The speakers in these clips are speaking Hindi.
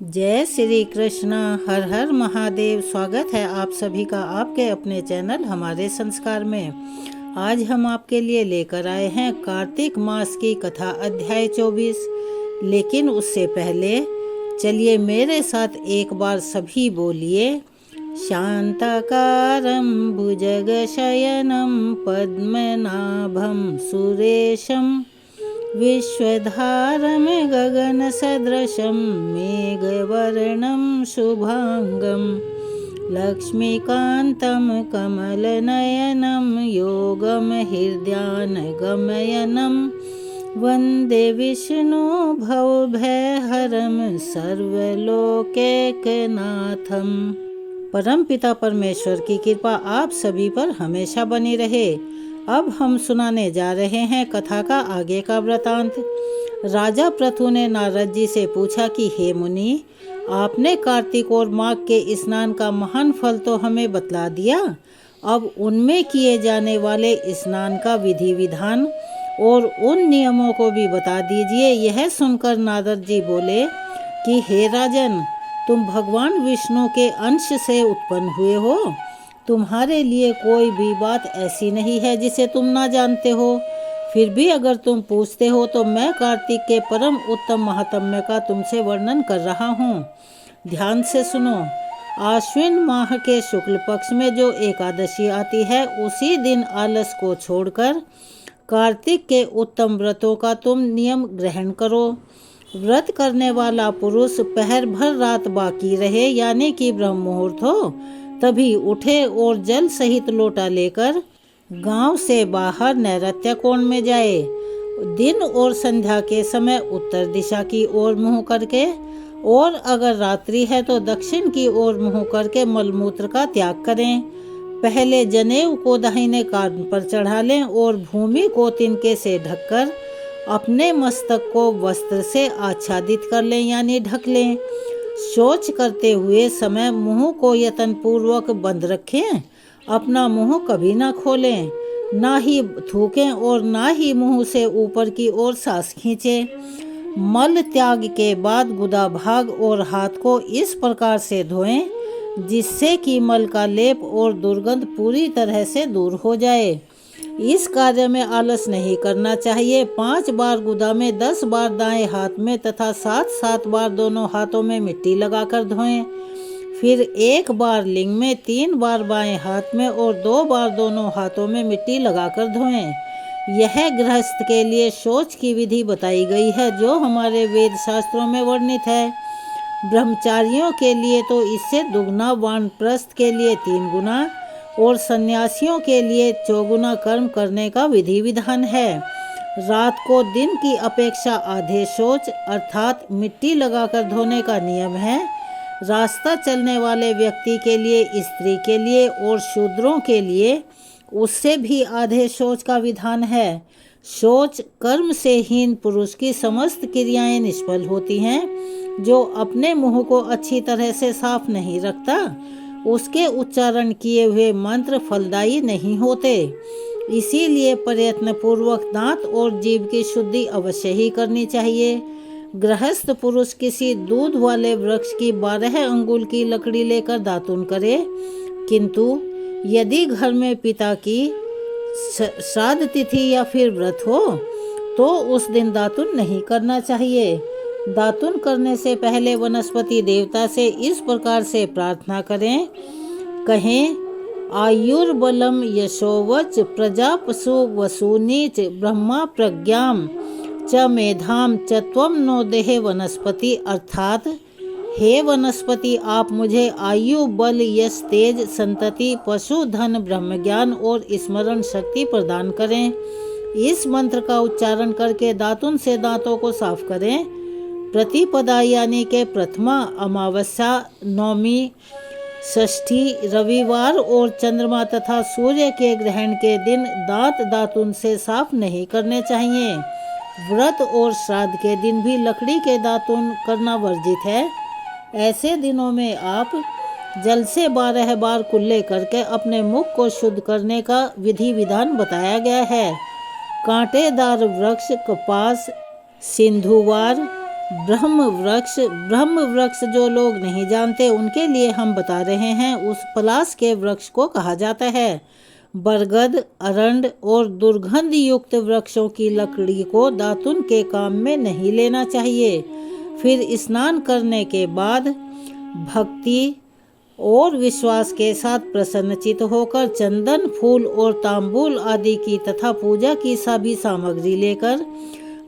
जय श्री कृष्ण। हर हर महादेव। स्वागत है आप सभी का आपके अपने चैनल हमारे संस्कार में। आज हम आपके लिए लेकर आए हैं कार्तिक मास की कथा अध्याय 24। लेकिन उससे पहले चलिए मेरे साथ एक बार सभी बोलिए, शांताकारं भुजगशयनं पद्मनाभं सुरेशं विश्वधारं गगनसदृशं मेघवर्णं शुभांगं लक्ष्मीकान्तं कमलनयनं योगमहृद्यानगमयनं वन्दे विष्णु भवभयहरं सर्वलोकैकनाथं। परमपिता परमेश्वर की कृपा आप सभी पर हमेशा बनी रहे। अब हम सुनाने जा रहे हैं कथा का आगे का वृतांत। राजा पृथु ने नारद जी से पूछा कि हे मुनि, आपने कार्तिक और माघ के स्नान का महान फल तो हमें बतला दिया, अब उनमें किए जाने वाले स्नान का विधि विधान और उन नियमों को भी बता दीजिए। यह सुनकर नारद जी बोले कि हे राजन, तुम भगवान विष्णु के अंश से उत्पन्न हुए हो। तुम्हारे लिए कोई भी बात ऐसी नहीं है जिसे तुम ना जानते हो। फिर भी अगर तुम पूछते हो तो मैं कार्तिक के परम उत्तम महात्म्य का तुमसे वर्णन कर रहा हूँ। ध्यान से सुनो। आश्विन माह के शुक्ल पक्ष में जो एकादशी आती है, उसी दिन आलस को छोड़कर कार्तिक के उत्तम व्रतों का तुम नियम ग्रहण करो। व्रत करने वाला पुरुष पहर भर रात बाकी रहे, यानी कि ब्रह्म मुहूर्त हो, तभी उठे और जल सहित लोटा लेकर गांव से बाहर नैऋत्य कोण में जाए। दिन और संध्या के समय उत्तर दिशा की ओर मुंह करके, और अगर रात्रि है तो दक्षिण की ओर मुंह करके मलमूत्र का त्याग करें। पहले जनेऊ को दाहिने कान पर चढ़ा लें और भूमि को तिनके से ढककर अपने मस्तक को वस्त्र से आच्छादित कर लें, यानी ढक लें। शौच करते हुए समय मुंह को यत्न पूर्वक बंद रखें। अपना मुंह कभी ना खोलें, ना ही थूकें और ना ही मुंह से ऊपर की ओर सांस खींचें। मल त्याग के बाद गुदा भाग और हाथ को इस प्रकार से धोएं जिससे कि मल का लेप और दुर्गंध पूरी तरह से दूर हो जाए। इस कार्य में आलस नहीं करना चाहिए। 5 बार गुदा में, 10 बार दाएं हाथ में तथा 7-7 बार दोनों हाथों में मिट्टी लगाकर धोएं। फिर 1 बार लिंग में, 3 बार बाएं हाथ में और 2 बार दोनों हाथों में मिट्टी लगाकर धोएं। यह गृहस्थ के लिए शौच की विधि बताई गई है, जो हमारे वेद शास्त्रों में वर्णित है। ब्रह्मचारियों के लिए तो इससे दुगना, वानप्रस्थ के लिए 3 गुना और सन्यासियों के लिए 4 गुना कर्म करने का विधि विधान है। रात को दिन की अपेक्षा आधे शौच अर्थात मिट्टी लगाकर धोने का नियम है। रास्ता चलने वाले व्यक्ति के लिए, स्त्री के लिए और शूद्रों के लिए उससे भी आधे शौच का विधान है। शौच कर्म से हीन पुरुष की समस्त क्रियाएं निष्फल होती हैं। जो अपने मुंह को अच्छी तरह से साफ नहीं रखता, उसके उच्चारण किए हुए मंत्र फलदायी नहीं होते। इसीलिए प्रयत्न पूर्वक दांत और जीभ की शुद्धि अवश्य ही करनी चाहिए। गृहस्थ पुरुष किसी दूध वाले वृक्ष की 12 अंगुल की लकड़ी लेकर दातुन करे, किंतु यदि घर में पिता की श्राद्ध तिथि या फिर व्रत हो तो उस दिन दातुन नहीं करना चाहिए। दातुन करने से पहले वनस्पति देवता से इस प्रकार से प्रार्थना करें, कहें, आयुर्बलम यशोवच प्रजापसु वसूनीच ब्रह्मा प्रज्ञाम च मेधाम च त्वं नो देहे वनस्पति, अर्थात हे वनस्पति, आप मुझे आयु, बल, यश, तेज, संतति, पशु, धन, ब्रह्म ज्ञान और स्मरण शक्ति प्रदान करें। इस मंत्र का उच्चारण करके दातुन से दांतों को साफ करें। प्रतिपदा यानी के प्रथमा, अमावस्या, नवमी, षष्ठी, रविवार और चंद्रमा तथा सूर्य के ग्रहण के दिन दांत दातुन से साफ नहीं करने चाहिए। व्रत और श्राद्ध के दिन भी लकड़ी के दातुन करना वर्जित है। ऐसे दिनों में आप जल से 12 बार कुल्ले करके अपने मुख को शुद्ध करने का विधि विधान बताया गया है। कांटेदार वृक्ष, कपास, सिंधुवार, ब्रह्म वृक्ष जो लोग नहीं जानते उनके लिए हम बता रहे हैं, उस पलाश के वृक्ष को कहा जाता है। बरगद, अरंड और दुर्गंध युक्त वृक्षों की लकड़ी को दातुन के काम में नहीं लेना चाहिए। फिर स्नान करने के बाद भक्ति और विश्वास के साथ प्रसन्नचित होकर चंदन, फूल और तांबूल आदि की तथा पूजा की सभी सामग्री लेकर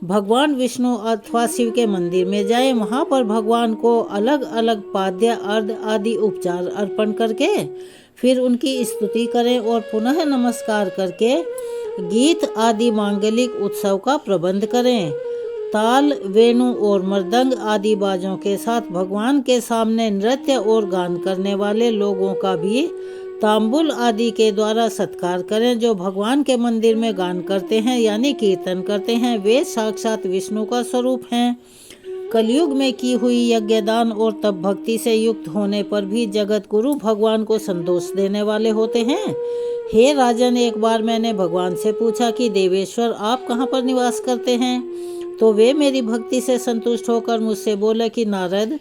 भगवान विष्णु अथवा शिव के मंदिर में जाएं। वहां पर भगवान को अलग अलग पाद्य, अर्घ आदि उपचार अर्पण करके फिर उनकी स्तुति करें और पुनः नमस्कार करके गीत आदि मांगलिक उत्सव का प्रबंध करें। ताल, वेणु और मृदंग आदि बाजों के साथ भगवान के सामने नृत्य और गान करने वाले लोगों का भी तांबुल आदि के द्वारा सत्कार करें। जो भगवान के मंदिर में गान करते हैं यानी कीर्तन करते हैं, वे साक्षात विष्णु का स्वरूप हैं। कलयुग में की हुई यज्ञदान और तप भक्ति से युक्त होने पर भी जगत गुरु भगवान को संतोष देने वाले होते हैं। हे राजन, एक बार मैंने भगवान से पूछा कि देवेश्वर आप कहाँ पर निवास करते हैं? तो वे मेरी भक्ति से संतुष्ट होकर मुझसे बोले कि नारद,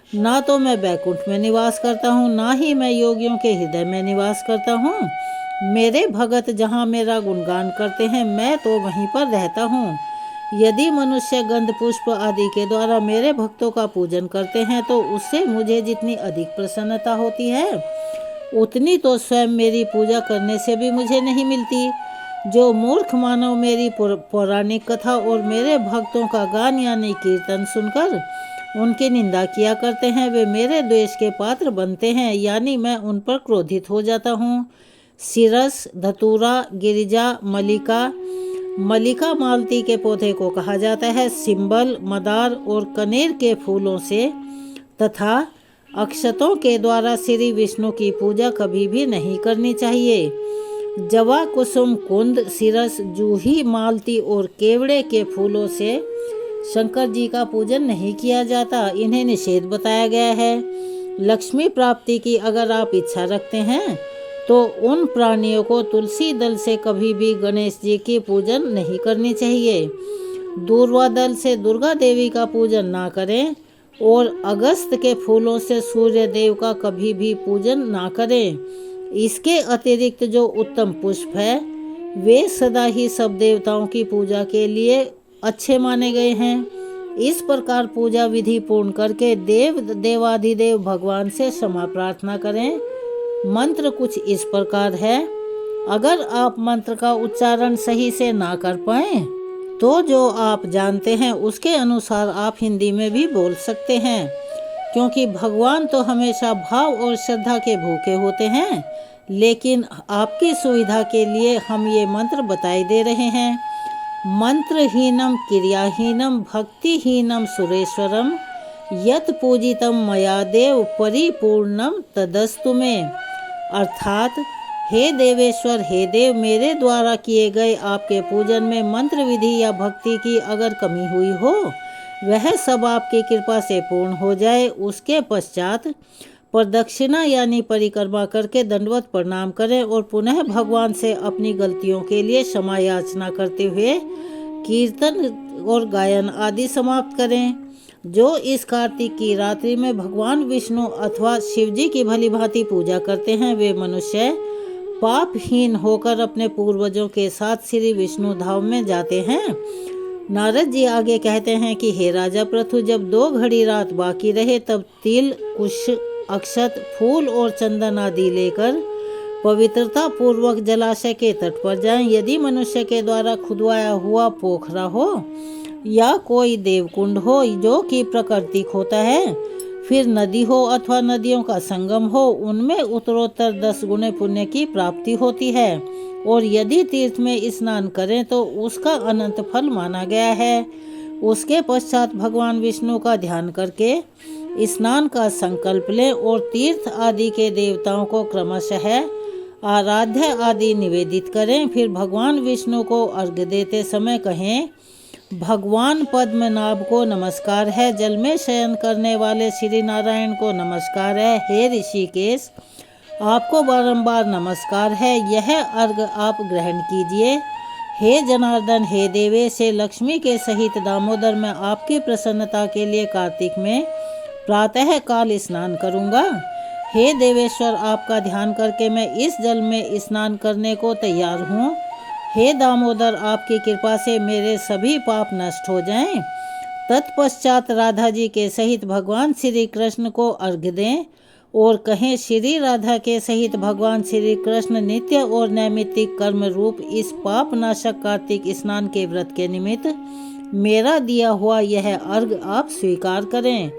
ना तो मैं बैकुंठ में निवास करता हूँ, ना ही मैं योगियों के हृदय में निवास करता हूँ। मेरे भगत जहाँ मेरा गुणगान करते हैं, मैं तो वहीं पर रहता हूँ। यदि मनुष्य गंध, पुष्प आदि के द्वारा मेरे भक्तों का पूजन करते हैं तो उससे मुझे जितनी अधिक प्रसन्नता होती है, उतनी तो स्वयं मेरी पूजा करने से भी मुझे नहीं मिलती। जो मूर्ख मानव मेरी पौराणिक कथा और मेरे भक्तों का गान यानी कीर्तन सुनकर उनकी निंदा किया करते हैं, वे मेरे द्वेष के पात्र बनते हैं, यानी मैं उन पर क्रोधित हो जाता हूँ। सिरस, धतूरा, गिरिजा, मलिका मालती के पौधे को कहा जाता है। सिंबल, मदार और कनेर के फूलों से तथा अक्षतों के द्वारा श्री विष्णु की पूजा कभी भी नहीं करनी चाहिए। जवा, कुसुम, कुंद, सिरस, जूही, मालती और केवड़े के फूलों से शंकर जी का पूजन नहीं किया जाता, इन्हें निषेध बताया गया है। लक्ष्मी प्राप्ति की अगर आप इच्छा रखते हैं तो उन प्राणियों को तुलसी दल से कभी भी गणेश जी की पूजन नहीं करनी चाहिए। दूर्वा दल से दुर्गा देवी का पूजन ना करें और अगस्त के फूलों से सूर्य देव का कभी भी पूजन ना करें। इसके अतिरिक्त जो उत्तम पुष्प है वे सदा ही सब देवताओं की पूजा के लिए अच्छे माने गए हैं। इस प्रकार पूजा विधि पूर्ण करके देवाधिदेव भगवान से क्षमा प्रार्थना करें। मंत्र कुछ इस प्रकार है। अगर आप मंत्र का उच्चारण सही से ना कर पाए तो जो आप जानते हैं उसके अनुसार आप हिंदी में भी बोल सकते हैं, क्योंकि भगवान तो हमेशा भाव और श्रद्धा के भूखे होते हैं। लेकिन आपकी सुविधा के लिए हम ये मंत्र बताए दे रहे हैं। मंत्रहीनम क्रियाहीनम भक्तिहीनम सुरेश्वरम यत पूजितम मया देव परिपूर्णम तदस्तु में। अर्थात हे देवेश्वर, हे देव, मेरे द्वारा किए गए आपके पूजन में मंत्र विधि या भक्ति की अगर कमी हुई हो वह सब आपकी कृपा से पूर्ण हो जाए। उसके पश्चात प्रदक्षिणा यानी परिक्रमा करके दंडवत प्रणाम करें और पुनः भगवान से अपनी गलतियों के लिए क्षमा याचना करते हुए कीर्तन और गायन आदि समाप्त करें। जो इस कार्तिक की रात्रि में भगवान विष्णु अथवा शिवजी की भली भांति पूजा करते हैं वे मनुष्य पापहीन होकर अपने पूर्वजों के साथ श्री विष्णु धाम में जाते हैं। नारद जी आगे कहते हैं कि हे राजा पृथु, जब 2 घड़ी रात बाकी रहे तब तिल, कुश, अक्षत, फूल और चंदन आदि लेकर पवित्रता पूर्वक जलाशय के तट पर जाएं। यदि मनुष्य के द्वारा खुदवाया हुआ पोखरा हो या कोई देवकुंड हो जो कि प्राकृतिक होता है, फिर नदी हो अथवा नदियों का संगम हो, उनमें उत्तरोत्तर 10 गुने पुण्य की प्राप्ति होती है। और यदि तीर्थ में स्नान करें तो उसका अनंत फल माना गया है। उसके पश्चात भगवान विष्णु का ध्यान करके स्नान का संकल्प लें और तीर्थ आदि के देवताओं को क्रमशः आराध्य आदि निवेदित करें। फिर भगवान विष्णु को अर्घ्य देते समय कहें, भगवान पद्मनाभ को नमस्कार है, जल में शयन करने वाले श्री नारायण को नमस्कार है, हे ऋषिकेश आपको बारंबार नमस्कार है, यह अर्घ्य आप ग्रहण कीजिए। हे जनार्दन, हे देवेश, हे लक्ष्मी के सहित दामोदर, मैं आपकी प्रसन्नता के लिए कार्तिक में प्रातः काल स्नान करूंगा। हे देवेश्वर, आपका ध्यान करके मैं इस जल में स्नान करने को तैयार हूँ। हे दामोदर, आपकी कृपा से मेरे सभी पाप नष्ट हो जाएं। तत्पश्चात राधा जी के सहित भगवान श्री कृष्ण को अर्घ्य दें और कहें, श्री राधा के सहित भगवान श्री कृष्ण नित्य और नैमित्तिक कर्म रूप इस पाप नाशक कार्तिक स्नान के व्रत के निमित्त मेरा दिया हुआ यह अर्घ्य आप स्वीकार करें।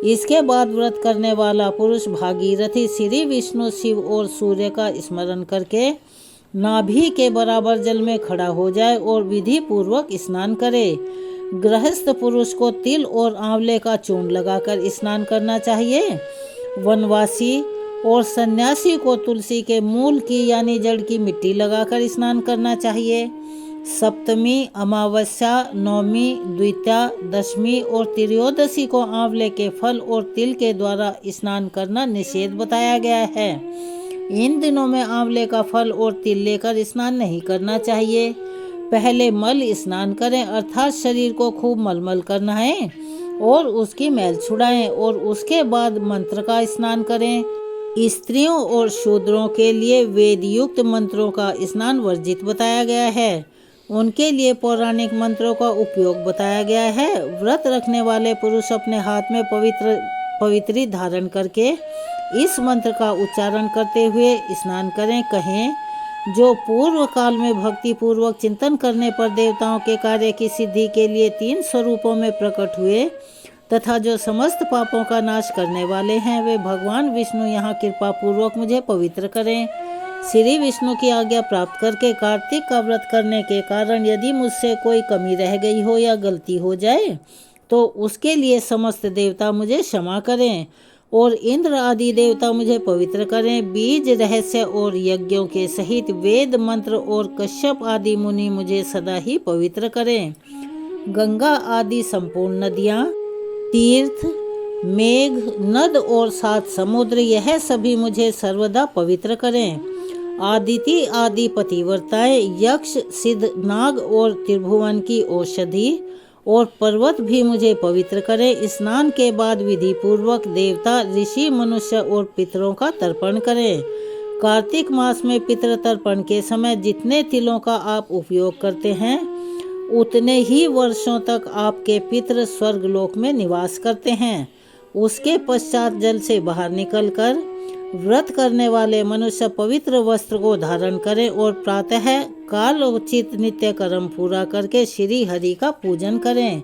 इसके बाद व्रत करने वाला पुरुष भागीरथी श्री विष्णु, शिव और सूर्य का स्मरण करके नाभि के बराबर जल में खड़ा हो जाए और विधि पूर्वक स्नान करे। गृहस्थ पुरुष को तिल और आंवले का चूर्ण लगाकर स्नान करना चाहिए। वनवासी और सन्यासी को तुलसी के मूल की यानी जड़ की मिट्टी लगाकर स्नान करना चाहिए। सप्तमी, अमावस्या, नवमी, द्वितीया, दशमी और त्रयोदशी को आंवले के फल और तिल के द्वारा स्नान करना निषेध बताया गया है। इन दिनों में आंवले का फल और तिल लेकर स्नान नहीं करना चाहिए। पहले मल स्नान करें, अर्थात शरीर को खूब मलमल करना है और उसकी मैल छुड़ाएं और उसके बाद मंत्र का स्नान करें। स्त्रियों और शूद्रों के लिए वेद युक्त मंत्रों का स्नान वर्जित बताया गया है। उनके लिए पौराणिक मंत्रों का उपयोग बताया गया है। व्रत रखने वाले पुरुष अपने हाथ में पवित्री धारण करके इस मंत्र का उच्चारण करते हुए स्नान करें। कहें, जो पूर्व काल में भक्ति पूर्वक चिंतन करने पर देवताओं के कार्य की सिद्धि के लिए 3 स्वरूपों में प्रकट हुए तथा जो समस्त पापों का नाश करने वाले हैं, वे भगवान विष्णु यहाँ कृपा पूर्वक मुझे पवित्र करें। श्री विष्णु की आज्ञा प्राप्त करके कार्तिक का व्रत करने के कारण यदि मुझसे कोई कमी रह गई हो या गलती हो जाए तो उसके लिए समस्त देवता मुझे क्षमा करें और इंद्र आदि देवता मुझे पवित्र करें। बीज रहस्य और यज्ञों के सहित वेद मंत्र और कश्यप आदि मुनि मुझे सदा ही पवित्र करें। गंगा आदि संपूर्ण नदियाँ, तीर्थ, मेघ, नद और 7 समुद्र, यह सभी मुझे सर्वदा पवित्र करें। आदिति आदि पतिव्रताएं, यक्ष, सिद्ध, नाग और त्रिभुवन की औषधि और पर्वत भी मुझे पवित्र करें। स्नान के बाद विधि पूर्वक देवता, ऋषि, मनुष्य और पितरों का तर्पण करें। कार्तिक मास में पितृ तर्पण के समय जितने तिलों का आप उपयोग करते हैं उतने ही वर्षों तक आपके पितृ स्वर्गलोक में निवास करते हैं। उसके पश्चात जल से बाहर निकलकर व्रत करने वाले मनुष्य पवित्र वस्त्र को धारण करें और प्रातः कालोचित नित्य कर्म पूरा करके श्री हरि का पूजन करें।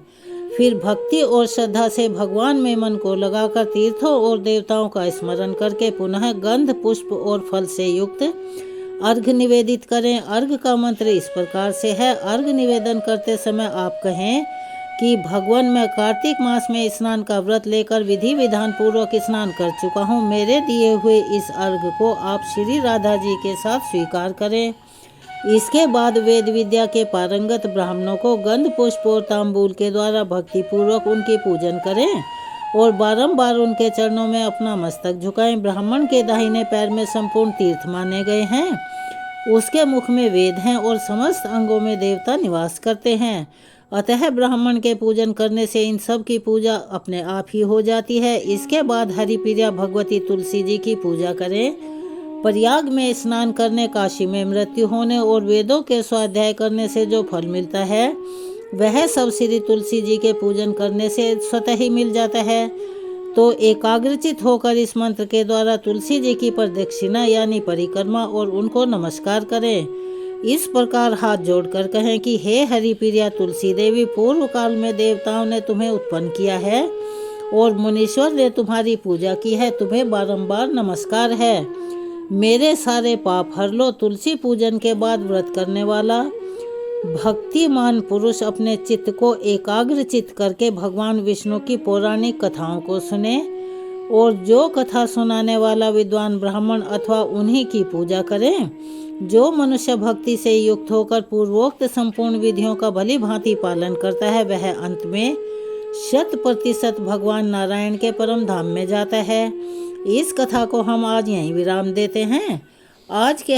फिर भक्ति और श्रद्धा से भगवान में मन को लगाकर तीर्थों और देवताओं का स्मरण करके पुनः गंध, पुष्प और फल से युक्त अर्घ्य निवेदित करें। अर्घ्य का मंत्र इस प्रकार से है। अर्घ्य निवेदन करते समय आप कहें कि भगवान, मैं कार्तिक मास में स्नान का व्रत लेकर विधि विधान पूर्वक स्नान कर चुका हूँ। मेरे दिए हुए इस अर्घ्य को आप श्री राधा जी के साथ स्वीकार करें। इसके बाद वेद विद्या के पारंगत ब्राह्मणों को गंध, पुष्प और तांबूल के द्वारा भक्ति पूर्वक उनकी पूजन करें और बारंबार उनके चरणों में अपना मस्तक झुकाएं। ब्राह्मण के दाहिने पैर में संपूर्ण तीर्थ माने गए हैं। उसके मुख में वेद हैं और समस्त अंगों में देवता निवास करते हैं। अतः ब्राह्मण के पूजन करने से इन सब की पूजा अपने आप ही हो जाती है। इसके बाद हरिप्रिया भगवती तुलसी जी की पूजा करें। प्रयाग में स्नान करने, काशी में मृत्यु होने और वेदों के स्वाध्याय करने से जो फल मिलता है वह सब श्री तुलसी जी के पूजन करने से स्वतः ही मिल जाता है। तो एकाग्रचित होकर इस मंत्र के द्वारा तुलसी जी की प्रदक्षिणा यानी परिक्रमा और उनको नमस्कार करें। इस प्रकार हाथ जोड़कर कहें कि हे हरिप्रिया तुलसी देवी, पूर्व काल में देवताओं ने तुम्हें उत्पन्न किया है और मुनीश्वर ने तुम्हारी पूजा की है। तुम्हें बारंबार नमस्कार है। मेरे सारे पाप हर लो। तुलसी पूजन के बाद व्रत करने वाला भक्तिमान पुरुष अपने चित्त को एकाग्रचित करके भगवान विष्णु की पौराणिक कथाओं को सुने और जो कथा सुनाने वाला विद्वान ब्राह्मण अथवा उन्हीं की पूजा करें। जो मनुष्य भक्ति से युक्त होकर पूर्वोक्त संपूर्ण विधियों का भली भांति पालन करता है वह अंत में 100% भगवान नारायण के परम धाम में जाता है। इस कथा को हम आज यहीं विराम देते हैं। आज के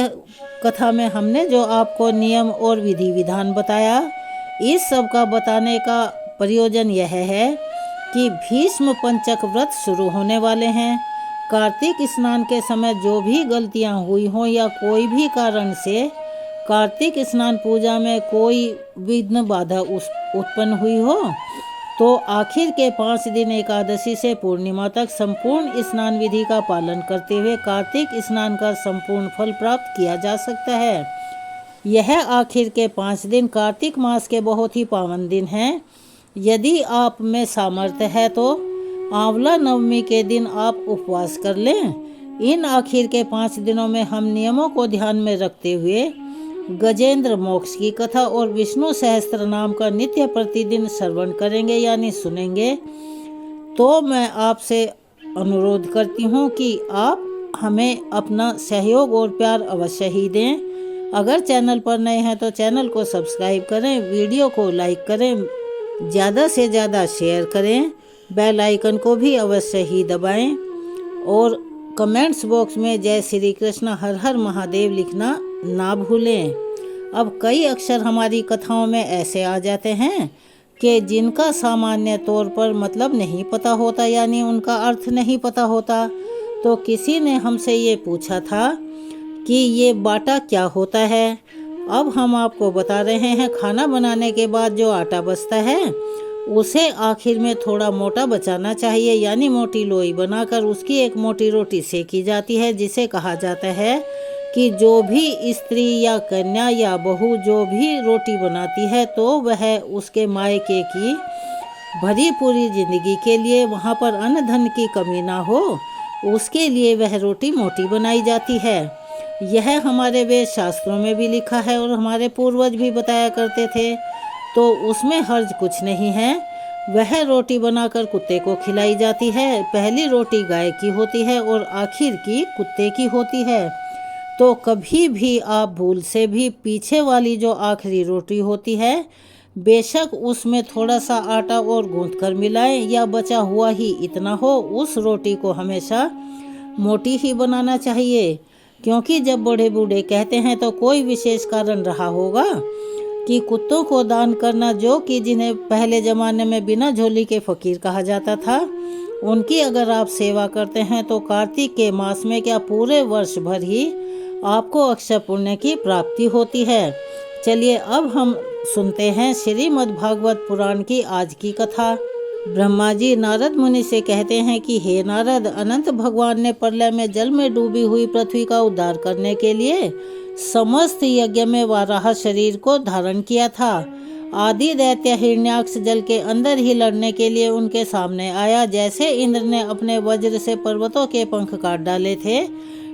कथा में हमने जो आपको नियम और विधि विधान बताया, इस सब का बताने का प्रयोजन यह है कि भीष्म पंचक व्रत शुरू होने वाले हैं। कार्तिक स्नान के समय जो भी गलतियां हुई हों या कोई भी कारण से कार्तिक स्नान पूजा में कोई विघ्न बाधा उत्पन्न हुई हो, तो आखिर के 5 दिन एकादशी से पूर्णिमा तक संपूर्ण स्नान विधि का पालन करते हुए कार्तिक स्नान का संपूर्ण फल प्राप्त किया जा सकता है। यह आखिर के 5 दिन कार्तिक मास के बहुत ही पावन दिन हैं। यदि आप में सामर्थ्य है तो आंवला नवमी के दिन आप उपवास कर लें। इन आखिर के 5 दिनों में हम नियमों को ध्यान में रखते हुए गजेंद्र मोक्ष की कथा और विष्णु सहस्त्र नाम का नित्य प्रतिदिन श्रवण करेंगे यानी सुनेंगे। तो मैं आपसे अनुरोध करती हूँ कि आप हमें अपना सहयोग और प्यार अवश्य ही दें। अगर चैनल पर नए हैं तो चैनल को सब्सक्राइब करें, वीडियो को लाइक करें, ज़्यादा से ज़्यादा शेयर करें, बेल आइकन को भी अवश्य ही दबाएं और कमेंट्स बॉक्स में जय श्री कृष्ण हर हर महादेव लिखना ना भूलें। अब कई अक्षर हमारी कथाओं में ऐसे आ जाते हैं कि जिनका सामान्य तौर पर मतलब नहीं पता होता यानी उनका अर्थ नहीं पता होता। तो किसी ने हमसे ये पूछा था कि ये बाटा क्या होता है। अब हम आपको बता रहे हैं, खाना बनाने के बाद जो आटा बचता है उसे आखिर में थोड़ा मोटा बचाना चाहिए, यानी मोटी लोई बनाकर उसकी एक मोटी रोटी सेकी जाती है, जिसे कहा जाता है कि जो भी स्त्री या कन्या या बहू जो भी रोटी बनाती है तो वह उसके मायके की भरी पूरी जिंदगी के लिए वहाँ पर अन्न धन की कमी ना हो, उसके लिए वह रोटी मोटी बनाई जाती है। यह हमारे वेद शास्त्रों में भी लिखा है और हमारे पूर्वज भी बताया करते थे, तो उसमें हर्ज कुछ नहीं है। वह रोटी बनाकर कुत्ते को खिलाई जाती है। पहली रोटी गाय की होती है और आखिर की कुत्ते की होती है। तो कभी भी आप भूल से भी पीछे वाली जो आखिरी रोटी होती है, बेशक उसमें थोड़ा सा आटा और गूंथ कर मिलाएं या बचा हुआ ही इतना हो, उस रोटी को हमेशा मोटी ही बनाना चाहिए। क्योंकि जब बड़े बूढ़े कहते हैं तो कोई विशेष कारण रहा होगा कि कुत्तों को दान करना, जो कि जिन्हें पहले ज़माने में बिना झोली के फ़कीर कहा जाता था, उनकी अगर आप सेवा करते हैं तो कार्तिक के मास में क्या पूरे वर्ष भर ही आपको अक्षय पुण्य की प्राप्ति होती है। चलिए अब हम सुनते हैं श्रीमद् भागवत पुराण की आज की कथा। ब्रह्मा जी नारद मुनि से कहते हैं कि हे नारद, अनंत भगवान ने प्रलय में जल में डूबी हुई पृथ्वी का उद्धार करने के लिए समस्त यज्ञ में वाराह शरीर को धारण किया था। आदि दैत्य हिरण्याक्ष जल के अंदर ही लड़ने के लिए उनके सामने आया। जैसे इंद्र ने अपने वज्र से पर्वतों के पंख काट डाले थे,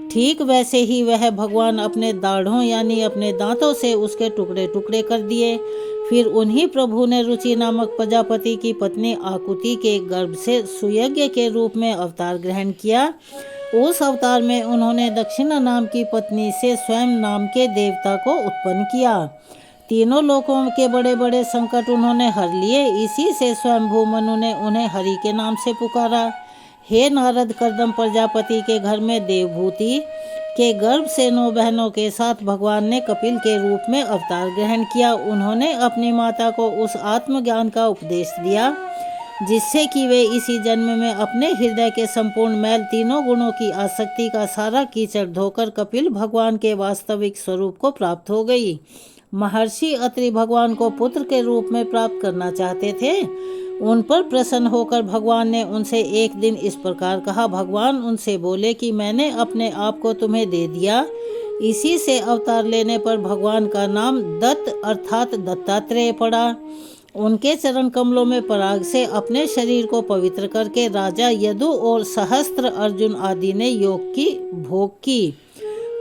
ठीक वैसे ही वह भगवान अपने दाढ़ों यानी अपने दांतों से उसके टुकड़े टुकड़े कर दिए। फिर उन्हीं प्रभु ने रुचि नामक प्रजापति की पत्नी आकुति के गर्भ से सुयज्ञ के रूप में अवतार ग्रहण किया। उस अवतार में उन्होंने दक्षिणा नाम की पत्नी से स्वयं नाम के देवता को उत्पन्न किया। तीनों लोकों के बड़े बड़े संकट उन्होंने हर लिए। इसी से स्वयंभू मनु ने उन्हें हरि के नाम से पुकारा। हे नारद, कर्दम प्रजापति के घर में देवभूति के गर्भ से 9 बहनों के साथ भगवान ने कपिल के रूप में अवतार ग्रहण किया। उन्होंने अपनी माता को उस आत्मज्ञान का उपदेश दिया जिससे कि वे इसी जन्म में अपने हृदय के संपूर्ण मैल, तीनों गुणों की आसक्ति का सारा कीचड़ धोकर कपिल भगवान के वास्तविक स्वरूप को प्राप्त हो गई। महर्षि अत्रि भगवान को पुत्र के रूप में प्राप्त करना चाहते थे। उन पर प्रसन्न होकर भगवान ने उनसे एक दिन इस प्रकार कहा। भगवान उनसे बोले कि मैंने अपने आप को तुम्हें दे दिया। इसी से अवतार लेने पर भगवान का नाम दत्त अर्थात दत्तात्रेय पड़ा। उनके चरण कमलों में पराग से अपने शरीर को पवित्र करके राजा यदु और सहस्त्र अर्जुन आदि ने योग की भोग की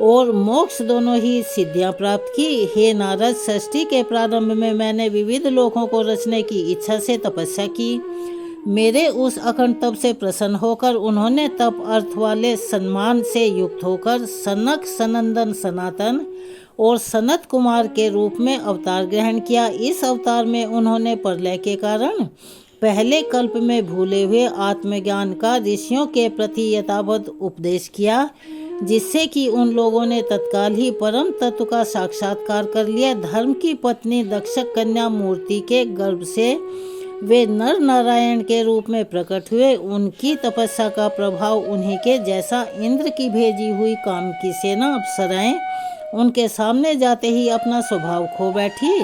और मोक्ष दोनों ही सिद्धियां प्राप्त की। हे नारद, सृष्टि के प्रारंभ में मैंने विविध लोकों को रचने की इच्छा से तपस्या की। मेरे उस अखंड तप से प्रसन्न होकर उन्होंने तप अर्थ वाले सम्मान से युक्त होकर सनक, सनंदन, सनातन और सनत कुमार के रूप में अवतार ग्रहण किया। इस अवतार में उन्होंने प्रलय के कारण पहले कल्प में भूले हुए आत्मज्ञान का ऋषियों के प्रति यथावत उपदेश किया, जिससे कि उन लोगों ने तत्काल ही परम तत्व का साक्षात्कार कर लिया। धर्म की पत्नी दक्ष कन्या मूर्ति के गर्भ से वे नर नारायण के रूप में प्रकट हुए। उनकी तपस्या का प्रभाव उन्हीं के जैसा इंद्र की भेजी हुई काम की सेना अप्सराएं उनके सामने जाते ही अपना स्वभाव खो बैठी।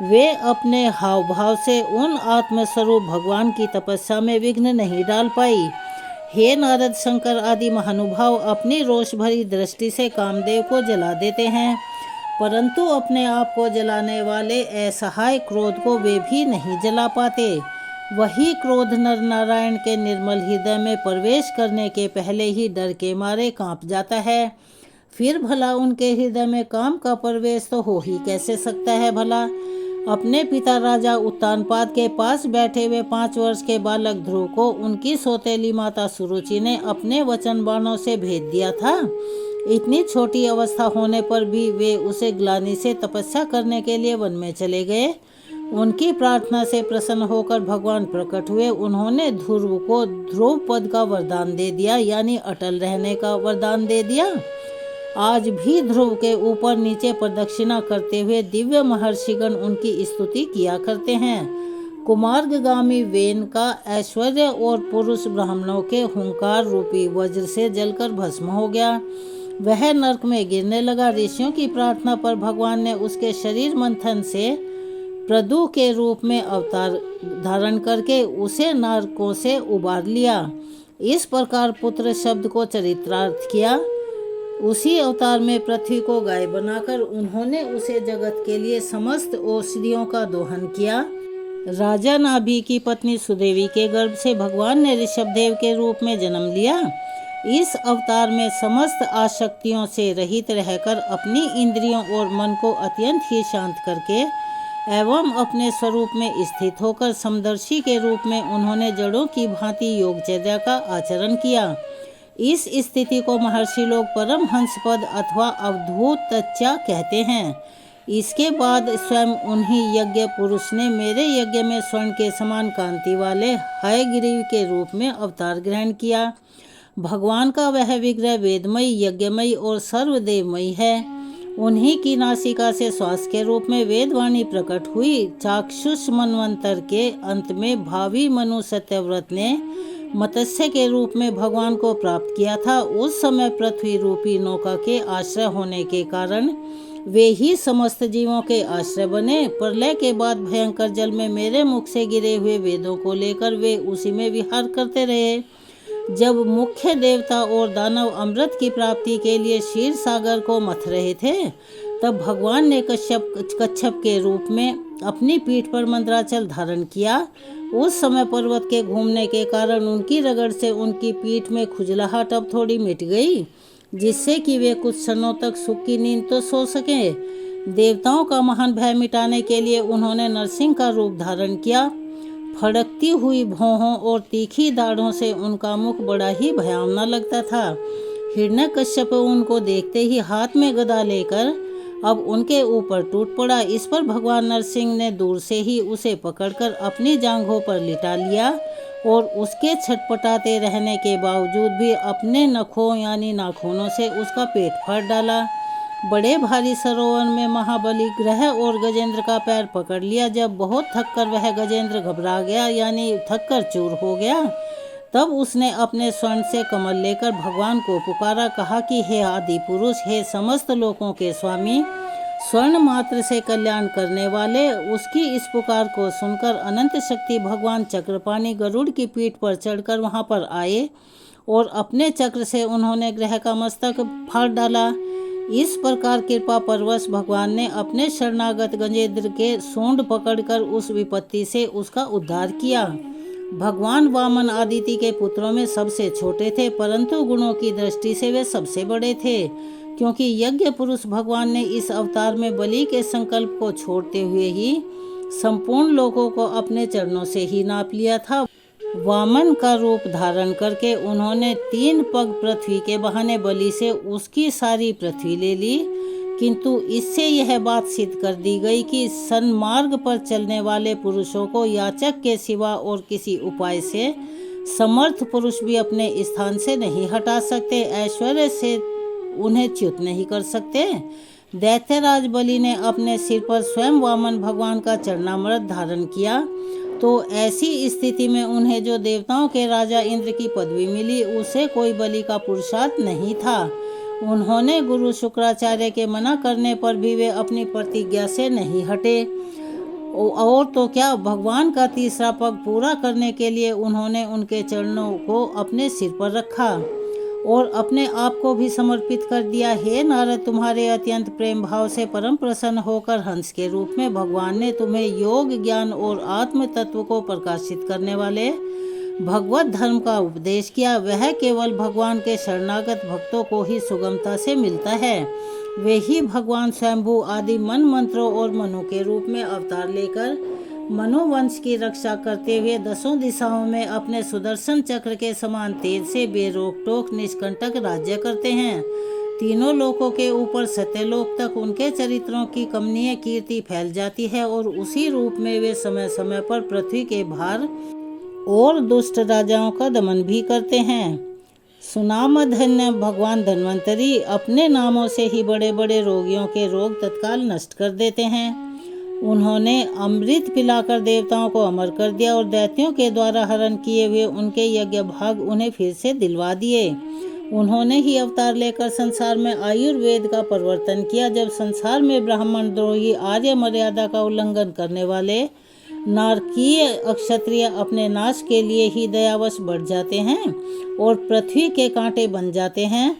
वे अपने हाव भाव से उन आत्मस्वरूप भगवान की तपस्या में विघ्न नहीं डाल पाई। हे नारद, शंकर आदि महानुभाव अपनी रोष भरी दृष्टि से कामदेव को जला देते हैं, परंतु अपने आप को जलाने वाले असहाय क्रोध को वे भी नहीं जला पाते। वही क्रोध नर नारायण के निर्मल हृदय में प्रवेश करने के पहले ही डर के मारे कांप जाता है। फिर भला उनके हृदय में काम का प्रवेश तो हो ही कैसे सकता है भला। अपने पिता राजा उत्तानपाद के पास बैठे हुए 5 वर्ष के बालक ध्रुव को उनकी सौतेली माता सुरुचि ने अपने वचन बाणों से भेद दिया था। इतनी छोटी अवस्था होने पर भी वे उसे ग्लानि से तपस्या करने के लिए वन में चले गए। उनकी प्रार्थना से प्रसन्न होकर भगवान प्रकट हुए। उन्होंने ध्रुव को ध्रुव पद का वरदान दे दिया, यानी अटल रहने का वरदान दे दिया। आज भी ध्रुव के ऊपर नीचे प्रदक्षिणा करते हुए दिव्य महर्षिगण उनकी स्तुति किया करते हैं। कुमार्गामी वेन का ऐश्वर्य और पुरुष ब्राह्मणों के हुंकार रूपी वज्र से जलकर भस्म हो गया। वह नरक में गिरने लगा। ऋषियों की प्रार्थना पर भगवान ने उसके शरीर मंथन से प्रदु के रूप में अवतार धारण करके उसे नरकों से उबार लिया। इस प्रकार पुत्र शब्द को चरितार्थ किया। उसी अवतार में पृथ्वी को गाय बनाकर उन्होंने उसे जगत के लिए समस्त औषधियों का दोहन किया। राजा नाभि की पत्नी सुदेवी के गर्भ से भगवान ने ऋषभदेव के रूप में जन्म लिया। इस अवतार में समस्त आसक्तियों से रहित रहकर अपनी इंद्रियों और मन को अत्यंत ही शांत करके एवं अपने स्वरूप में स्थित होकर समदर्शी के रूप में उन्होंने जड़ों की भांति योगचर्या का आचरण किया। इस स्थिति को महर्षि लोग परम हंस पद अथवा अवधूत तच्चा कहते हैं। इसके बाद स्वयं उन्हीं यज्ञ पुरुष ने मेरे यज्ञ में स्वर्ण के समान कांति वाले हयग्रीव के रूप में अवतार ग्रहण किया। भगवान का वह विग्रह वेदमयी, यज्ञमयी और सर्वदेवमयी है। उन्हीं की नासिका से श्वास के रूप में वेदवाणी प्रकट हुई। चाक्षुष मनवंतर के अंत में भावी मनु सत्यव्रत ने मत्स्य के रूप में भगवान को प्राप्त किया था। उस समय पृथ्वी रूपी नौका के आश्रय होने के कारण वे ही समस्त जीवों के आश्रय बने। प्रलय के बाद भयंकर जल में मेरे मुख से गिरे हुए वेदों को लेकर वे उसी में विहार करते रहे। जब मुख्य देवता और दानव अमृत की प्राप्ति के लिए क्षीर सागर को मथ रहे थे, तब भगवान ने कच्छप के रूप में अपनी पीठ पर मंदराचल धारण किया। उस समय पर्वत के घूमने के कारण उनकी रगड़ से उनकी पीठ में खुजलाहट अब थोड़ी मिट गई, जिससे कि वे कुछ क्षणों तक सुख की नींद तो सो सके। देवताओं का महान भय मिटाने के लिए उन्होंने नरसिंह का रूप धारण किया। फड़कती हुई भौहों और तीखी दाढ़ों से उनका मुख बड़ा ही भयावना लगता था। हिरण्यकश्यप उनको देखते ही हाथ में गदा लेकर अब उनके ऊपर टूट पड़ा। इस पर भगवान नरसिंह ने दूर से ही उसे पकड़कर अपनी जांघों पर लिटा लिया और उसके छटपटाते रहने के बावजूद भी अपने नखों यानी नाखूनों से उसका पेट फाड़ डाला। बड़े भारी सरोवर में महाबली ग्रह और गजेंद्र का पैर पकड़ लिया। जब बहुत थककर वह गजेंद्र घबरा गया यानी थककर चूर हो गया, तब उसने अपने स्वर्ण से कमल लेकर भगवान को पुकारा। कहा कि हे आदि पुरुष, हे समस्त लोकों के स्वामी, स्वर्ण मात्र से कल्याण करने वाले। उसकी इस पुकार को सुनकर अनंत शक्ति भगवान चक्रपाणी गरुड़ की पीठ पर चढ़कर वहां पर आए और अपने चक्र से उन्होंने ग्रह का मस्तक फाड़ डाला। इस प्रकार कृपा परवश भगवान ने अपने शरणागत गजेंद्र के सूंड पकड़कर उस विपत्ति से उसका उद्धार किया। भगवान वामन आदिति के पुत्रों में सबसे छोटे थे, परंतु गुणों की दृष्टि से वे सबसे बड़े थे, क्योंकि यज्ञ पुरुष भगवान ने इस अवतार में बलि के संकल्प को छोड़ते हुए ही संपूर्ण लोगों को अपने चरणों से ही नाप लिया था। वामन का रूप धारण करके उन्होंने 3 पग पृथ्वी के बहाने बलि से उसकी सारी पृथ्वी ले ली, किंतु इससे यह बात सिद्ध कर दी गई कि सन्मार्ग पर चलने वाले पुरुषों को याचक के सिवा और किसी उपाय से समर्थ पुरुष भी अपने स्थान से नहीं हटा सकते। ऐश्वर्य से उन्हें च्युत नहीं कर सकते। दैत्यराज बलि ने अपने सिर पर स्वयं वामन भगवान का चरणामृत धारण किया, तो ऐसी स्थिति में उन्हें जो देवताओं के राजा इंद्र की पदवी मिली, उसे कोई बलि का पुरुषार्थ नहीं था। उन्होंने गुरु शुक्राचार्य के मना करने पर भी वे अपनी प्रतिज्ञा से नहीं हटे, और तो क्या, भगवान का तीसरा पग पूरा करने के लिए उन्होंने उनके चरणों को अपने सिर पर रखा और अपने आप को भी समर्पित कर दिया। हे नारद, तुम्हारे अत्यंत प्रेम भाव से परम प्रसन्न होकर हंस के रूप में भगवान ने तुम्हें योग, ज्ञान और आत्म तत्व को प्रकाशित करने वाले भगवत धर्म का उपदेश किया। वह केवल भगवान के शरणागत भक्तों को ही सुगमता से मिलता है। वे ही भगवान स्वयंभू आदि मन मंत्रों और मनु के रूप में अवतार लेकर मनोवंश की रक्षा करते हुए दसों दिशाओं में अपने सुदर्शन चक्र के समान तेज से बेरोक टोक निष्कंटक राज्य करते हैं। तीनों लोकों के ऊपर सत्यलोक तक उनके चरित्रों की कमनीय कीर्ति फैल जाती है और उसी रूप में वे समय समय पर पृथ्वी के भार और दुष्ट राजाओं का दमन भी करते हैं। सुनामधन्य भगवान धन्वंतरी अपने नामों से ही बड़े बड़े रोगियों के रोग तत्काल नष्ट कर देते हैं। उन्होंने अमृत पिलाकर देवताओं को अमर कर दिया और दैत्यों के द्वारा हरण किए हुए उनके यज्ञ भाग उन्हें फिर से दिलवा दिए। उन्होंने ही अवतार लेकर संसार में आयुर्वेद का प्रवर्तन किया। जब संसार में ब्राह्मण द्रोही, आर्य मर्यादा का उल्लंघन करने वाले नारकीय अक्षत्रिय अपने नाश के लिए ही दयावश बढ़ जाते हैं और पृथ्वी के कांटे बन जाते हैं,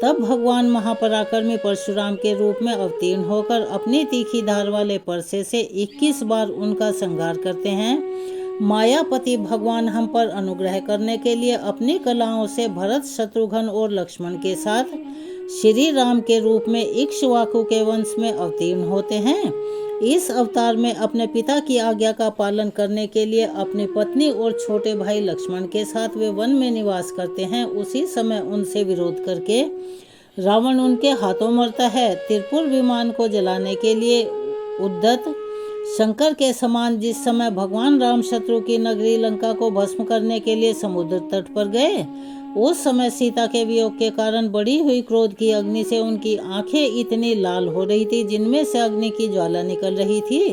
तब भगवान महापराक्रमी परशुराम के रूप में अवतीर्ण होकर अपनी तीखी धार वाले परसे से 21 बार उनका संहार करते हैं। मायापति भगवान हम पर अनुग्रह करने के लिए अपनी कलाओं से भरत, शत्रुघ्न और लक्ष्मण के साथ श्री राम के रूप में इक्ष्वाकु के वंश में अवतीर्ण होते हैं। इस अवतार में अपने पिता की आज्ञा का पालन करने के लिए अपनी पत्नी और छोटे भाई लक्ष्मण के साथ वे वन में निवास करते हैं। उसी समय उनसे विरोध करके रावण उनके हाथों मरता है। त्रिपुर विमान को जलाने के लिए उद्यत शंकर के समान जिस समय भगवान राम शत्रु की नगरी लंका को भस्म करने के लिए समुद्र तट पर गए, उस समय सीता के वियोग के कारण बढ़ी हुई क्रोध की अग्नि से उनकी आंखें इतनी लाल हो रही थी, जिनमें से अग्नि की ज्वाला निकल रही थी।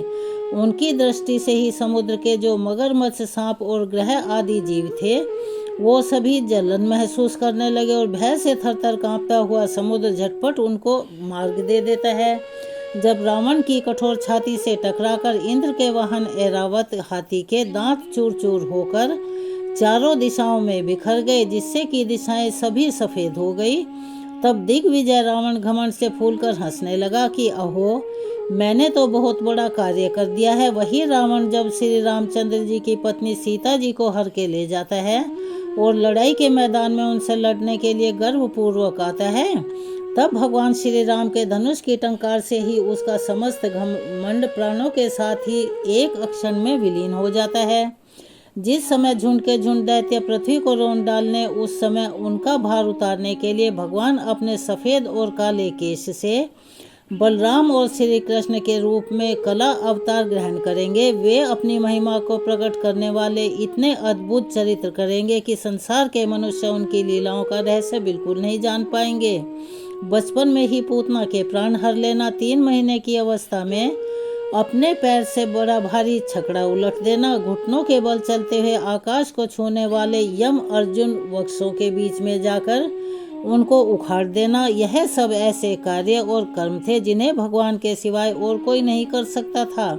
उनकी दृष्टि से ही समुद्र के जो मगरमच्छ, सांप और ग्रह आदि जीव थे, वो सभी जलन महसूस करने लगे और भय से थरथर कांपता हुआ समुद्र झटपट उनको मार्ग दे देता है। जब रावण की कठोर छाती से टकराकर इंद्र के वाहन ऐरावत हाथी के दांत चूर चूर होकर चारों दिशाओं में बिखर गए, जिससे कि दिशाएं सभी सफेद हो गई, तब दिग्विजय रावण घमंड से फूलकर हंसने लगा कि अहो, मैंने तो बहुत बड़ा कार्य कर दिया है। वही रावण जब श्री रामचंद्र जी की पत्नी सीता जी को हर के ले जाता है और लड़ाई के मैदान में उनसे लड़ने के लिए गर्वपूर्वक आता है, तब भगवान श्री राम के धनुष की टंकार से ही उसका समस्त घमंड प्राणों के साथ ही एक क्षण में विलीन हो जाता है। जिस समय झुंड के झुंड दैत्य पृथ्वी को रोन डालने, उस समय उनका भार उतारने के लिए भगवान अपने सफेद और काले केश से बलराम और श्री कृष्ण के रूप में कला अवतार ग्रहण करेंगे। वे अपनी महिमा को प्रकट करने वाले इतने अद्भुत चरित्र करेंगे कि संसार के मनुष्य उनकी लीलाओं का रहस्य बिल्कुल नहीं जान पाएंगे। बचपन में ही पूतना के प्राण हर लेना, 3 महीने की अवस्था में अपने पैर से बड़ा भारी छकड़ा उलट देना, घुटनों के बल चलते हुए आकाश को छूने वाले यम अर्जुन वृक्षों के बीच में जाकर उनको उखाड़ देना, यह सब ऐसे कार्य और कर्म थे जिन्हें भगवान के सिवाय और कोई नहीं कर सकता था।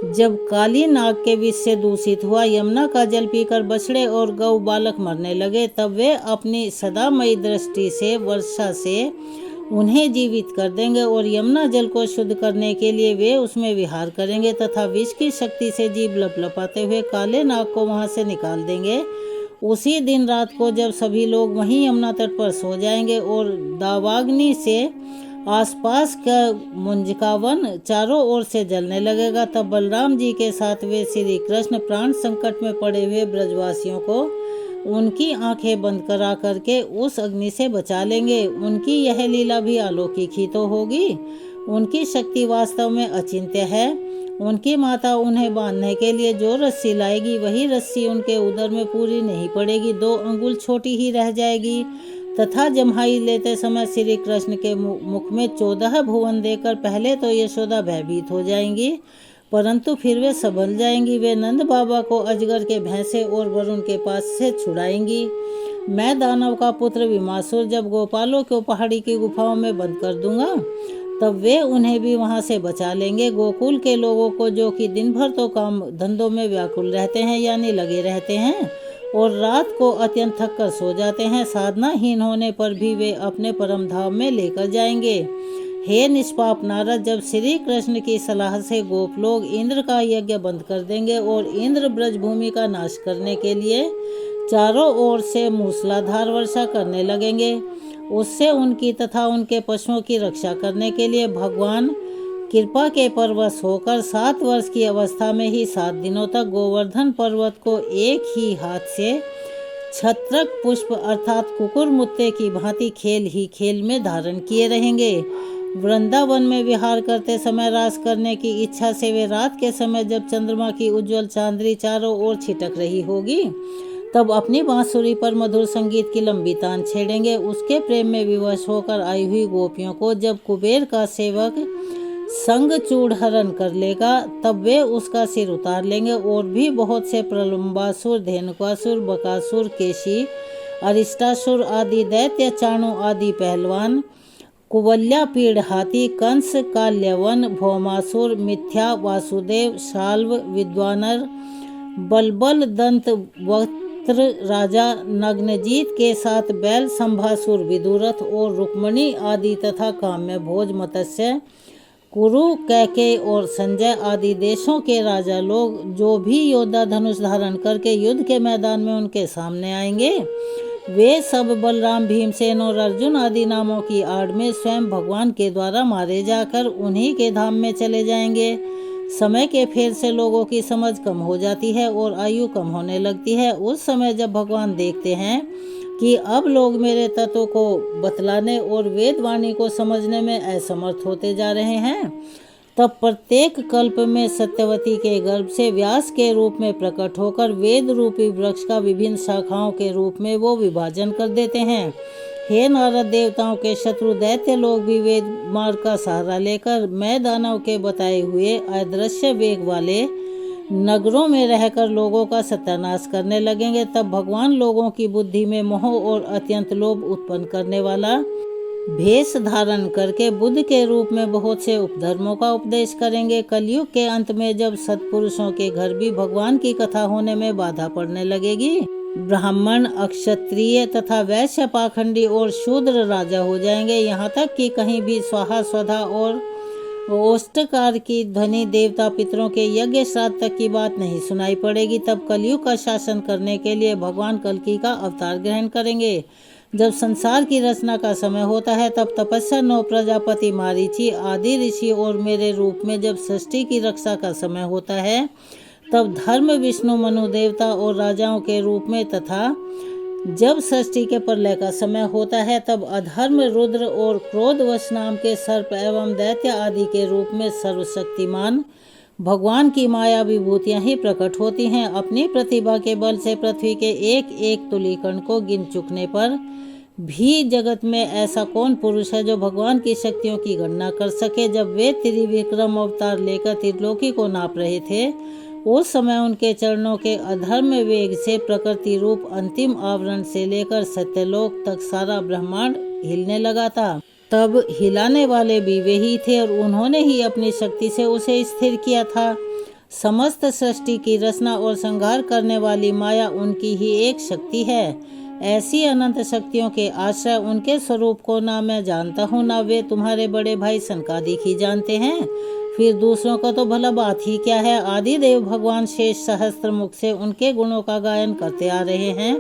जब काली नाग के विष से दूषित हुआ यमुना का जल पीकर बछड़े और गौ बालक मरने लगे, तब वे अपनी सदामयी दृष्टि से वर्षा से उन्हें जीवित कर देंगे और यमुना जल को शुद्ध करने के लिए वे उसमें विहार करेंगे तथा विष की शक्ति से जीभ लपलपाते हुए काले नाग को वहां से निकाल देंगे। उसी दिन रात को जब सभी लोग वहीं यमुना तट पर सो जाएंगे और दावाग्नि से आसपास का मुंजका वन चारों ओर से जलने लगेगा, तब बलराम जी के साथ वे श्री कृष्ण प्राण संकट में पड़े हुए ब्रजवासियों को उनकी आंखें बंद करा करके उस अग्नि से बचा लेंगे। उनकी यह लीला भी अलौकिक ही तो होगी। उनकी शक्ति वास्तव में अचिंत्य है। उनकी माता उन्हें बांधने के लिए जो रस्सी लाएगी, वही रस्सी उनके उदर में पूरी नहीं पड़ेगी, 2 अंगुल छोटी ही रह जाएगी। तथा जम्हाई लेते समय श्री कृष्ण के मुख में 14 भुवन देकर पहले तो यशोदा भयभीत हो जाएंगी, परंतु फिर वे संभल जाएंगी। वे नंद बाबा को अजगर के भैंसे और वरुण के पास से छुड़ाएंगी। मैं दानव का पुत्र विमासुर जब गोपालों को पहाड़ी की गुफाओं में बंद कर दूंगा, तब वे उन्हें भी वहां से बचा लेंगे। गोकुल के लोगों को, जो कि दिन भर तो काम धंधों में व्याकुल रहते हैं यानी लगे रहते हैं, और रात को अत्यंत थक कर सो जाते हैं, साधनाहीन होने पर भी वे अपने परम धाम में लेकर जाएंगे। हे निष्पाप नारद, जब श्री कृष्ण की सलाह से गोप लोग इंद्र का यज्ञ बंद कर देंगे और इंद्र ब्रजभूमि का नाश करने के लिए चारों ओर से मूसलाधार वर्षा करने लगेंगे, उससे उनकी तथा उनके पशुओं की रक्षा करने के लिए भगवान कृपा के परवश होकर 7 वर्ष की अवस्था में ही 7 दिनों तक गोवर्धन पर्वत को एक ही हाथ से छत्रक पुष्प अर्थात कुकुर मुत्ते की भांति खेल ही खेल में धारण किए रहेंगे। वृंदावन में विहार करते समय रास करने की इच्छा से वे रात के समय, जब चंद्रमा की उज्जवल चांदनी चारों ओर छिटक रही होगी, तब अपनी बांसुरी पर मधुर संगीत की लंबी तान छेड़ेंगे। उसके प्रेम में विवश होकर आई हुई गोपियों को जब कुबेर का सेवक संग चूड़हरण कर लेगा, तब वे उसका सिर उतार लेंगे। और भी बहुत से प्रलंबासुर, धेनुकासुर, बकासुर, केशी, अरिष्टासुर आदि दैत्य, चाणु आदि पहलवान, कुवल्या पीड़ हाथी, कंस, काल्यवन, भौमासुर, मिथ्या, वासुदेव, शाल्व, विद्वानर, बलबल, दंत वक्त्र राजा, नग्नजीत के साथ बैल, संभासुर, विदुरथ और रुक्मणी आदि तथा काम्य भोज, मत्स्य, कुरु, कैके और संजय आदि देशों के राजा लोग, जो भी योद्धा धनुष धारण करके युद्ध के मैदान में उनके सामने आएंगे, वे सब बलराम, भीमसेन और अर्जुन आदि नामों की आड़ में स्वयं भगवान के द्वारा मारे जाकर उन्हीं के धाम में चले जाएंगे। समय के फेर से लोगों की समझ कम हो जाती है और आयु कम होने लगती है। उस समय जब भगवान देखते हैं कि अब लोग मेरे तत्व को बतलाने और वेदवाणी को समझने में असमर्थ होते जा रहे हैं, तब प्रत्येक कल्प में सत्यवती के गर्भ से व्यास के रूप में प्रकट होकर वेद रूपी वृक्ष का विभिन्न शाखाओं के रूप में वो विभाजन कर देते हैं। हे नारद, देवताओं के शत्रु दैत्य लोग भी वेद मार्ग का सहारा लेकर मैं दानव के बताए हुए अदृश्य वेग वाले नगरों में रहकर लोगों का सत्यानाश करने लगेंगे। तब भगवान लोगों की बुद्धि में मोह और अत्यंत लोभ उत्पन्न करने वाला भेष धारण करके बुद्ध के रूप में बहुत से उपधर्मों का उपदेश करेंगे। कलयुग के अंत में जब सत्पुरुषों के घर भी भगवान की कथा होने में बाधा पड़ने लगेगी, ब्राह्मण, अक्षत्रिय तथा वैश्य, पाखंडी और शूद्र राजा हो जाएंगे। यहाँ तक कि कहीं भी स्वाहा, स्वधा और ओष्टकार की ध्वनि देवता पितरों के यज्ञ श्राद्ध तक की बात नहीं सुनाई पड़ेगी। तब कलयुग का शासन करने के लिए भगवान कल्कि का अवतार ग्रहण करेंगे। जब संसार की रचना का समय होता है, तब तपस्या 9 प्रजापति, मारीची आदि ऋषि और मेरे रूप में जब सृष्टि की रक्षा का समय होता है, तब धर्म, विष्णु, मनु देवता और राजाओं के रूप में, तथा जब सृष्टि के प्रलय का समय होता है, तब अधर्म, रुद्र और क्रोधवश नाम के सर्प एवं दैत्य आदि के रूप में सर्वशक्तिमान भगवान की माया विभूतियां ही प्रकट होती हैं। अपनी प्रतिभा के बल से पृथ्वी के एक एक तुलीकण को गिन चुकने पर भी जगत में ऐसा कौन पुरुष है जो भगवान की शक्तियों की गणना कर सके। जब वे त्रिविक्रम अवतार लेकर त्रिलोकी को नाप रहे थे, उस समय उनके चरणों के अधर्म वेग से प्रकृति रूप अंतिम आवरण से लेकर सत्यलोक तक सारा ब्रह्मांड हिलने लगा था। तब हिलाने वाले भी वे ही थे और उन्होंने ही अपनी शक्ति से उसे स्थिर किया था। समस्त सृष्टि की रचना और संहार करने वाली माया उनकी ही एक शक्ति है। ऐसी अनंत शक्तियों के आश्रय उनके स्वरूप को ना मैं जानता हूँ, ना वे तुम्हारे बड़े भाई सनकादिक ही जानते हैं। फिर दूसरों का तो भला बात ही क्या है। आदिदेव भगवान शेष सहस्त्र मुख से उनके गुणों का गायन करते आ रहे हैं,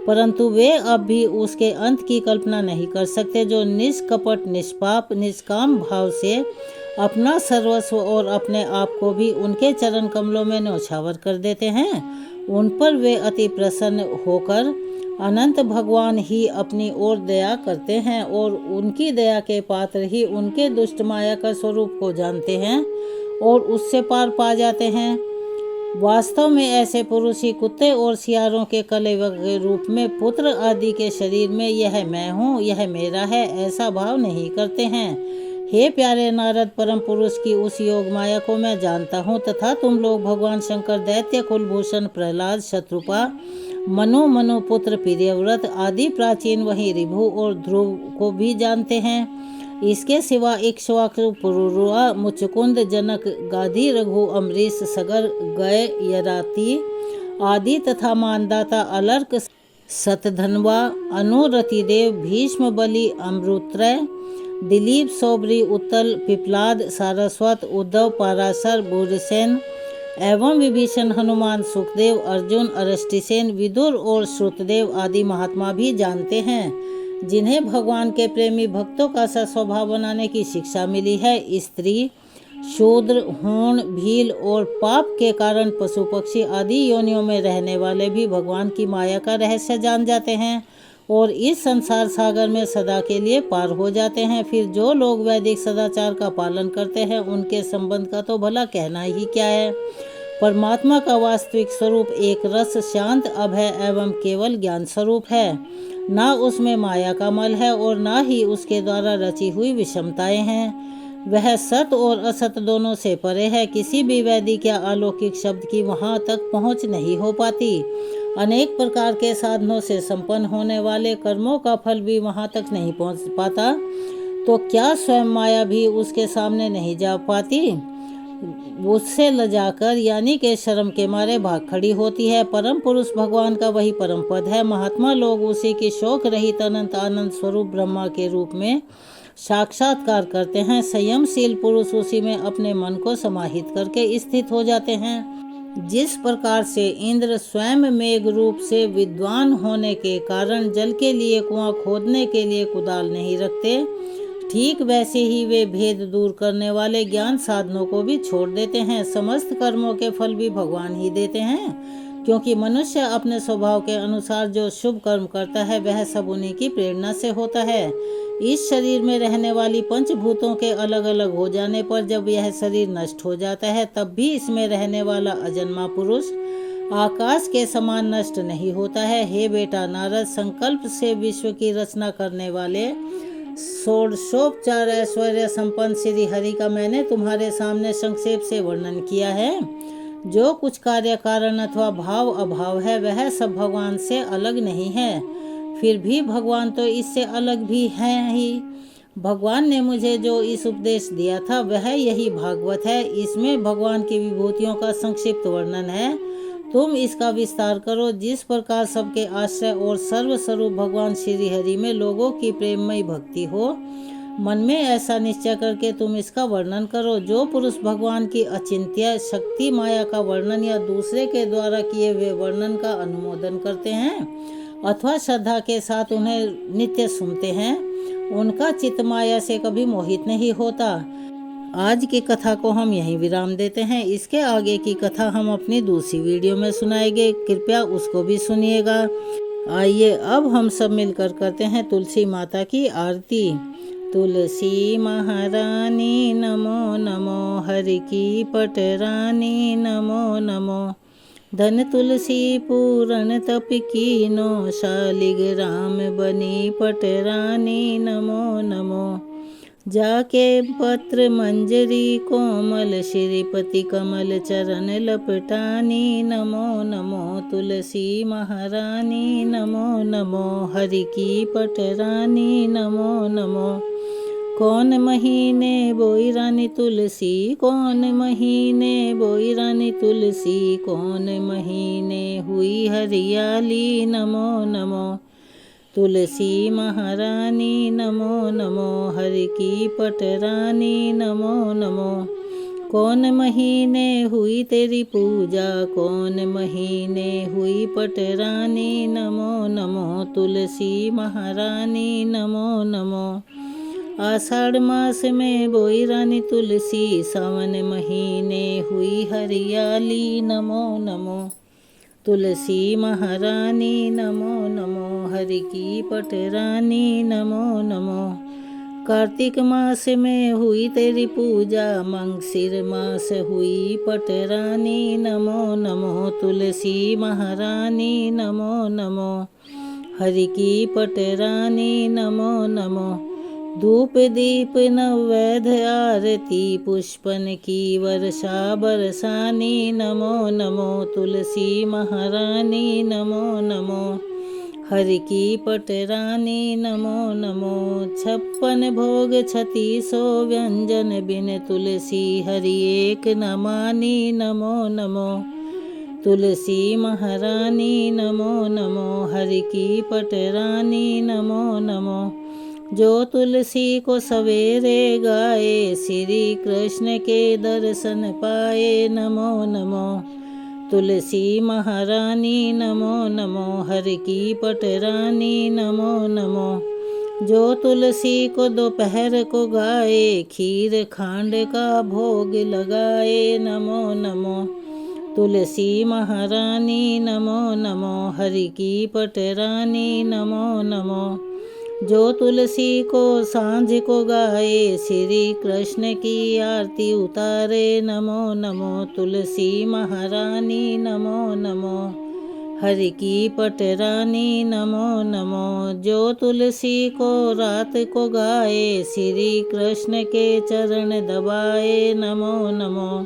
परंतु वे अब भी उसके अंत की कल्पना नहीं कर सकते, जो निष्कपट, निष्पाप, निष्काम भाव से अपना सर्वस्व और अपने आप को भी उनके चरण कमलों में न्यौछावर कर देते हैं। उन पर वे अति प्रसन्न होकर अनंत भगवान ही अपनी ओर दया करते हैं और उनकी दया के पात्र ही उनके दुष्ट माया का स्वरूप को जानते हैं और उससे पार पा जाते हैं। वास्तव में ऐसे पुरुष ही कुत्ते और सियारों के कलेवर के रूप में पुत्र आदि के शरीर में यह मैं हूँ, यह मेरा है, ऐसा भाव नहीं करते हैं। हे प्यारे नारद, परम पुरुष की उस योग माया को मैं जानता हूँ तथा तुम लोग भगवान शंकर, दैत्य कुलभूषण प्रहलाद, शत्रुपा, मनु पुत्र प्रियव्रत आदि प्राचीन वही ऋभु और ध्रुव को भी जानते हैं। इसके सिवा इक्ष्वाकु, पुरुरुआ, मुचकुंद, जनक, गाधी, रघु, अम्बरीश, सगर, गय, यराति आदि तथा मानदाता, अलर्क, सतधनवा, अनुरतिदेव, भीष्म, बलि, अमृतत्रय, दिलीप, सौबरी, उत्तल, पिपलाद, सारस्वत, उद्धव, पाराशर, बुरसेन एवं विभीषण, हनुमान, सुखदेव, अर्जुन, अरष्टिसेन, विदुर और श्रुतदेव आदि महात्मा भी जानते हैं, जिन्हें भगवान के प्रेमी भक्तों का सद्स्वभाव बनाने की शिक्षा मिली है। स्त्री, शूद्र, हूण, भील और पाप के कारण पशु पक्षी आदि योनियों में रहने वाले भी भगवान की माया का रहस्य जान जाते हैं और इस संसार सागर में सदा के लिए पार हो जाते हैं। फिर जो लोग वैदिक सदाचार का पालन करते हैं, उनके संबंध का तो भला कहना ही क्या है। परमात्मा का वास्तविक स्वरूप एक रस, शांत, अभय एवं केवल ज्ञान स्वरूप है। ना उसमें माया का मल है और ना ही उसके द्वारा रची हुई विषमताएं हैं। वह सत और असत दोनों से परे है। किसी भी वैदिक या अलौकिक शब्द की वहां तक पहुंच नहीं हो पाती। अनेक प्रकार के साधनों से संपन्न होने वाले कर्मों का फल भी वहां तक नहीं पहुंच पाता, तो क्या स्वयं माया भी उसके सामने नहीं जा पाती? उससे लजाकर यानी के शर्म के मारे भाग खड़ी होती है। परम पुरुष भगवान का वही परम पद है। महात्मा लोग उसी की शोक रहित अनंत आनंद स्वरूप ब्रह्मा के रूप में साक्षात्कार करते हैं। संयमशील पुरुष उसी में अपने मन को समाहित करके स्थित हो जाते हैं। जिस प्रकार से इंद्र स्वयं मेघ रूप से विद्वान होने के कारण जल के लिए कुआं खोदने के लिए कुदाल नहीं रखते, ठीक वैसे ही वे भेद दूर करने वाले ज्ञान साधनों को भी छोड़ देते हैं। समस्त कर्मों के फल भी भगवान ही देते हैं, क्योंकि मनुष्य अपने स्वभाव के अनुसार जो शुभ कर्म करता है वह सब उन्हीं की प्रेरणा से होता है। इस शरीर में रहने वाली पंचभूतों के अलग अलग हो जाने पर जब यह शरीर नष्ट हो जाता है, तब भी इसमें रहने वाला अजन्मा पुरुष आकाश के समान नष्ट नहीं होता है। हे बेटा नारद, संकल्प से विश्व की रचना करने वाले षोडशोपचार ऐश्वर्य संपन्न श्री हरि का मैंने तुम्हारे सामने संक्षेप से वर्णन किया है। जो कुछ कार्य कारण अथवा भाव अभाव है वह सब भगवान से अलग नहीं है। फिर भी भगवान तो इससे अलग भी हैं ही। भगवान ने मुझे जो इस उपदेश दिया था वह यही भागवत है। इसमें भगवान की विभूतियों का संक्षिप्त वर्णन है। तुम इसका विस्तार करो। जिस प्रकार सबके आश्रय और सर्वस्वरूप भगवान श्री हरि में लोगों की प्रेममयी भक्ति हो, मन में ऐसा निश्चय करके तुम इसका वर्णन करो। जो पुरुष भगवान की अचिंत्य शक्ति माया का वर्णन या दूसरे के द्वारा किए हुए वर्णन का अनुमोदन करते हैं अथवा श्रद्धा के साथ उन्हें नित्य सुनते हैं, उनका चित्त माया से कभी मोहित नहीं होता। आज की कथा को हम यहीं विराम देते हैं। इसके आगे की कथा हम अपनी दूसरी वीडियो में सुनाएंगे, कृपया उसको भी सुनिएगा। आइए अब हम सब मिलकर करते हैं तुलसी माता की आरती। तुलसी महारानी नमो नमो, हरि की पटरानी नमो नमो। धन तुलसी पूरन तप कीनो, शालिग्राम बनी पटरानी नमो नमो। जाके पत्र मंजरी कोमल, श्रीपति कमल चरण लपटानी नमो नमो। तुलसी महारानी नमो नमो, हरि की पटरानी नमो नमो। कौन महीने बोई रानी तुलसी, कौन महीने बोई रानी तुलसी, कौन महीने हुई हरियाली नमो नमो। तुलसी महारानी नमो नमो, हरि की पटरानी नमो नमो। कौन महीने हुई तेरी पूजा, कौन महीने हुई पटरानी नमो नमो। तुलसी महारानी नमो नमो। आषाढ़ मास में बोई रानी तुलसी, सावन महीने हुई हरियाली नमो नमो। तुलसी महारानी नमो नमो, हरि की पटरानी नमो नमो। कार्तिक मास में हुई तेरी पूजा, मंगशिर मास हुई पटरानी। नमो नमो तुलसी महारानी, नमो नमो हरि की पटरानी। नमो नमो धूप दीप नैवेद्य आरती, पुष्पन की वर्षा बरसानी। नमो नमो तुलसी महारानी, नमो नमो हरि की पटरानी। नमो नमो 56 भोग 36 व्यंजन, बिन तुलसी हरि एक न मानी। नमो नमो तुलसी महारानी, नमो नमो हरि की पटरानी। नमो नमो जो तुलसी को सवेरे गाए, श्री कृष्ण के दर्शन पाए। नमो नमो तुलसी महारानी, नमो नमो हरि की पटरानी। नमो नमो जो तुलसी को दोपहर को गाए, खीर खांड का भोग लगाए। नमो नमो तुलसी महारानी, नमो नमो हरि की पटरानी। नमो नमो जो तुलसी को सांझ को गाए, श्री कृष्ण की आरती उतारे। नमो नमो तुलसी महारानी, नमो नमो हरि की पटरानी। नमो नमो जो तुलसी को रात को गाए, श्री कृष्ण के चरण दबाए। नमो नमो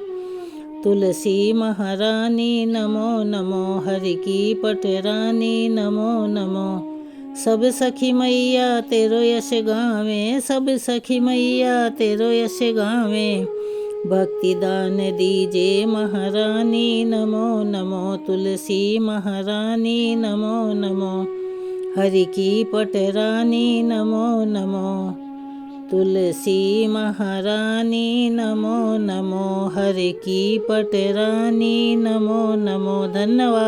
तुलसी महारानी, नमो नमो हरि की पटरानी। नमो नमो सब सखी मैया तेरो यश गावे, सब सखी मैया तेरो यश गावे। भक्ति दान दीजे महारानी। नमो नमो तुलसी महारानी, नमो नमो हरि की पटरानी। नमो नमो तुलसी महारानी, नमो नमो हरि की पटरानी। नमो नमो। धन्यवाद।